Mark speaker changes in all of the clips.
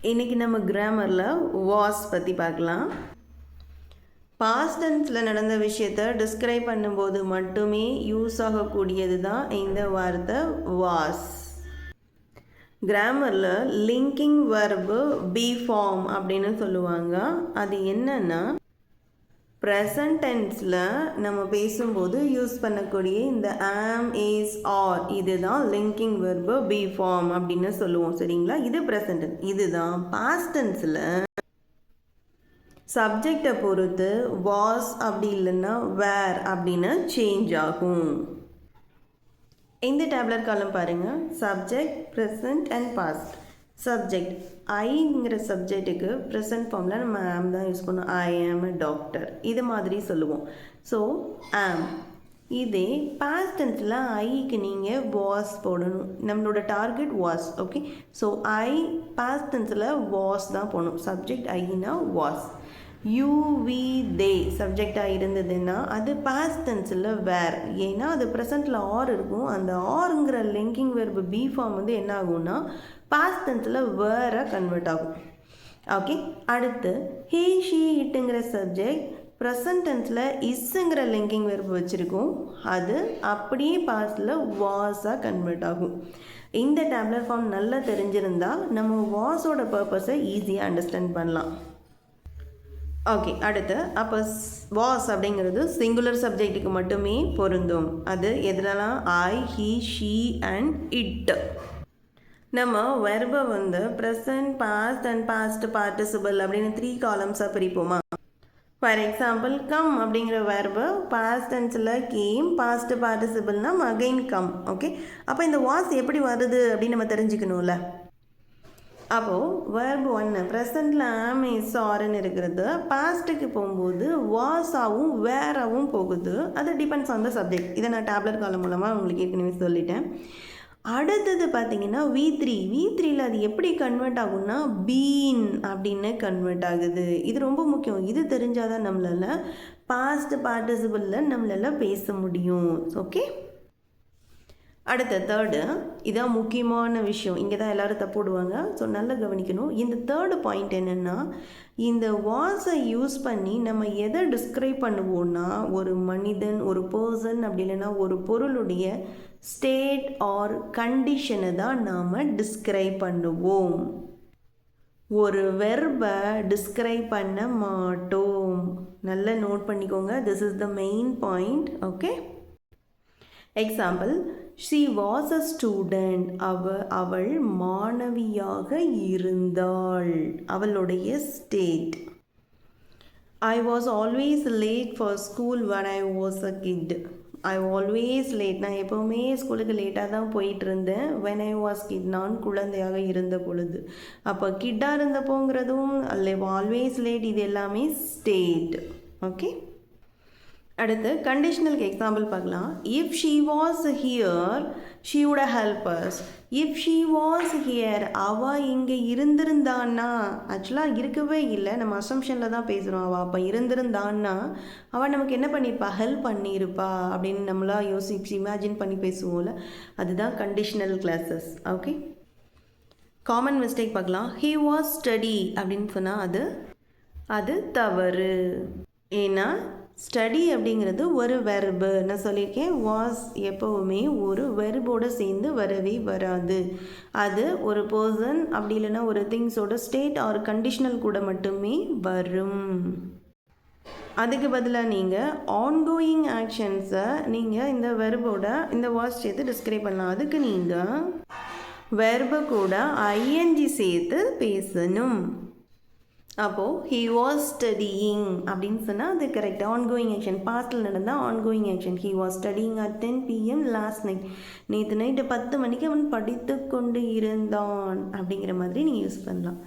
Speaker 1: இன்றைக்கி நம்ம கிராமரில் வாஸ் பற்றி பார்க்கலாம். பாஸ்ட் டென்ஸில் நடந்த விஷயத்தை டிஸ்கிரைப் பண்ணும்போது மட்டுமே யூஸ் ஆகக்கூடியது தான் இந்த வார்த்தை வாஸ். கிராமரில் லிங்கிங் வெர்பு பி ஃபார்ம் அப்படின்னு சொல்லுவாங்க. அது என்னன்னா ப்ரெசன்ட் டென்ஸில் நம்ம பேசும்போது யூஸ் பண்ணக்கூடிய இந்த ஆம் இஸ் ஆர் இதுதான் லிங்கிங் வெர்பு பி ஃபார்ம் அப்படின்னு சொல்லுவோம். சரிங்களா? இது ப்ரெசன்ட் டென்ஸ். இதுதான் பாஸ்ட் டென்ஸில் சப்ஜெக்டை பொறுத்து வாஸ் அப்படி இல்லைன்னா வேர் அப்படின்னு சேஞ்ச் ஆகும். இந்த டேப்லெட் காலம் பாருங்கள். Subject, present and past. Subject ஐங்கிற சப்ஜெக்ட்டுக்கு ப்ரெசன்ட் ஃபார்மில் நம்ம ஆம் தான் யூஸ் பண்ணுவோம். ஐ ஆம் அ டாக்டர் இது மாதிரி சொல்லுவோம். ஸோ ஆம். இதே பாஸ்ட் டென்ஸில் ஐக்கு நீங்கள் வாஸ் போடணும். நம்மளோட target was. Okay, so I past டென்ஸில் வாஸ் தான் போடணும். சப்ஜெக்ட் ஐனா வாஸ். யூ வி தே சப்ஜெக்டாக இருந்ததுன்னா அது பாஸ்ட் டென்ஸில் வேர். ஏன்னா அது ப்ரெசண்ட்டில் ஆர் இருக்கும். அந்த ஆருங்கிற லிங்கிங் வெர்பு பி ஃபார்ம் வந்து என்ன ஆகும்னா பாஸ்ட் டென்ஸில் வேரை கன்வெர்ட் ஆகும். ஓகே, அடுத்து ஹீ ஷீ இட்டுங்கிற சப்ஜெக்ட் ப்ரெசன்ட் டென்ஸில் இஸ்ஸுங்கிற லிங்கிங் வெர்பு வச்சுருக்கோம். அது அப்படியே பாஸ்டில் வாஸாக கன்வெர்ட் ஆகும். இந்த டேப்லெட் ஃபார்ம் நல்லா தெரிஞ்சிருந்தால் நம்ம வாஸோட பர்பஸை ஈஸியாக அண்டர்ஸ்டாண்ட் பண்ணலாம். ஓகே, அடுத்து அப்போ வாஸ் அப்படிங்கிறது சிங்குலர் சப்ஜெக்ட்டுக்கு மட்டுமே பொருந்தும். அது எதுலலாம் I, he, she and it. நம்ம வெர்பை வந்து present, past and past participle அப்படின்னு 3 காலம்ஸாக பிரிப்போமா? ஃபார் எக்ஸாம்பிள் கம் அப்படிங்கிற வெர்பு பாஸ்ட் டென்ஸில் கேம், பாஸ்ட் பார்ட்டிசிபிள்னா அகைன் கம். ஓகே, அப்போ இந்த வாஸ் எப்படி வருது அப்படின்னு நம்ம தெரிஞ்சுக்கணும்ல. அப்போது வேர்ப் 1 ப்ரெசண்டில் ஆம் இஸ் ஆர்ன்னு இருக்கிறது. பாஸ்ட்டுக்கு போகும்போது வாஸாகவும் வேறாகவும் போகுது. அது டிபெண்ட்ஸ் ஆன் த சப்ஜெக்ட். இதை நான் டேப்லெட் காலம் மூலமாக உங்களுக்கு ஏற்கனவே சொல்லிட்டேன். அடுத்தது பார்த்தீங்கன்னா V3யில் அது எப்படி கன்வெர்ட் ஆகும்னா பீன் அப்படின்னு கன்வெர்ட் ஆகுது. இது ரொம்ப முக்கியம். இது தெரிஞ்சால் தான் நம்மளால் பாஸ்ட் பார்ட்டிசிபிளில் நம்மளால் பேச முடியும். ஓகே, அடுத்த தேர்டு இதான் முக்கியமான விஷயம். இங்கே தான் எல்லோரும் தப்புடுவாங்க. ஸோ நல்லா கவனிக்கணும். இந்த தேர்டு பாயிண்ட் என்னென்னா இந்த வாஸை யூஸ் பண்ணி நம்ம எதை டிஸ்கிரைப் பண்ணுவோன்னா ஒரு மனிதன், ஒரு பர்சன் அப்படி இல்லைன்னா ஒரு பொருளுடைய ஸ்டேட் ஆர் கண்டிஷனை தான் நாம் டிஸ்கிரைப் பண்ணுவோம். ஒரு வெர்பை டிஸ்கிரைப் பண்ண மாட்டோம். நல்லா நோட் பண்ணிக்கோங்க. This is the main point. Okay, example she was a student. அவள் மாணவியாக இருந்தாள். அவளுடைய state. I was always late for school when I was a kid. I always late. நான் எப்போவுமே ஸ்கூலுக்கு லேட்டாக தான் போயிட்டு இருந்தேன். when I was kid நான் குழந்தையாக இருந்த பொழுது. அப்போ கிட்டாக இருந்தப்போங்கிறதும் ஆல்வேஸ் லேட் இது எல்லாமே ஸ்டேட். ஓகே, அடுத்து கண்டிஷனலுக்கு எக்ஸாம்பிள் பார்க்கலாம். If she was here she would help us. If she was here அவள் இங்கே இருந்திருந்தான்னா, ஆக்சுவலாக இருக்கவே இல்லை, நம்ம அசம்ஷனில் தான் பேசுகிறோம். அவள் அப்போ இருந்திருந்தான்னா அவள் நமக்கு என்ன பண்ணியிருப்பா? ஹெல்ப் பண்ணியிருப்பா அப்படின்னு நம்மளாக யோசிச்சு இமேஜின் பண்ணி பேசுவோம்ல, அதுதான் conditional classes. Okay, common mistake பார்க்கலாம். ஹீ வாஸ் ஸ்டடி அப்படின்னு சொன்னால் அது தவறு. ஏன்னா ஸ்டடி அப்படிங்கிறது ஒரு வெர்பு. நான் சொல்லியிருக்கேன் வாஸ் எப்போவுமே ஒரு வெர்போடு சேர்ந்து வரவே வராது. அது ஒரு பர்சன் அப்படி இல்லைன்னா ஒரு திங்ஸோட ஸ்டேட் ஆர் கண்டிஷனல் கூட மட்டுமே வரும். அதுக்கு பதிலாக நீங்கள் ஆன்கோயிங் ஆக்ஷன்ஸை நீங்கள் இந்த வெர்போட இந்த வாஸ் சேர்த்து டிஸ்கிரைப் பண்ணலாம். அதுக்கு நீங்கள் வெர்பு கூட ஐஎன்ஜி சேர்த்து பேசணும். அப்போது ஹீ வாஸ் ஸ்டடியிங் அப்படின்னு சொன்னால் அது கரெக்ட். ஆன்கோயிங் ஆக்ஷன் பாஸ்டில் நடந்தால் ongoing action. He was studying at 10 PM last night. நேற்று நைட்டு 10 மணிக்கு அவன் படித்து கொண்டு இருந்தான் அப்படிங்கிற மாதிரி நீங்கள் யூஸ் பண்ணலாம்.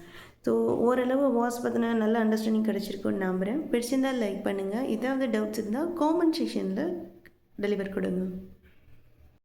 Speaker 1: ஸோ ஓரளவு வாஸ் பற்றின நல்ல அண்டர்ஸ்டாண்டிங் கிடச்சிருக்குன்னு நம்புகிறேன். பிடிச்சிருந்தால் லைக் பண்ணுங்கள். ஏதாவது டவுட்ஸ் இருந்தால் காமெண்ட் செக்ஷனில் டெலிவர் கொடுங்க.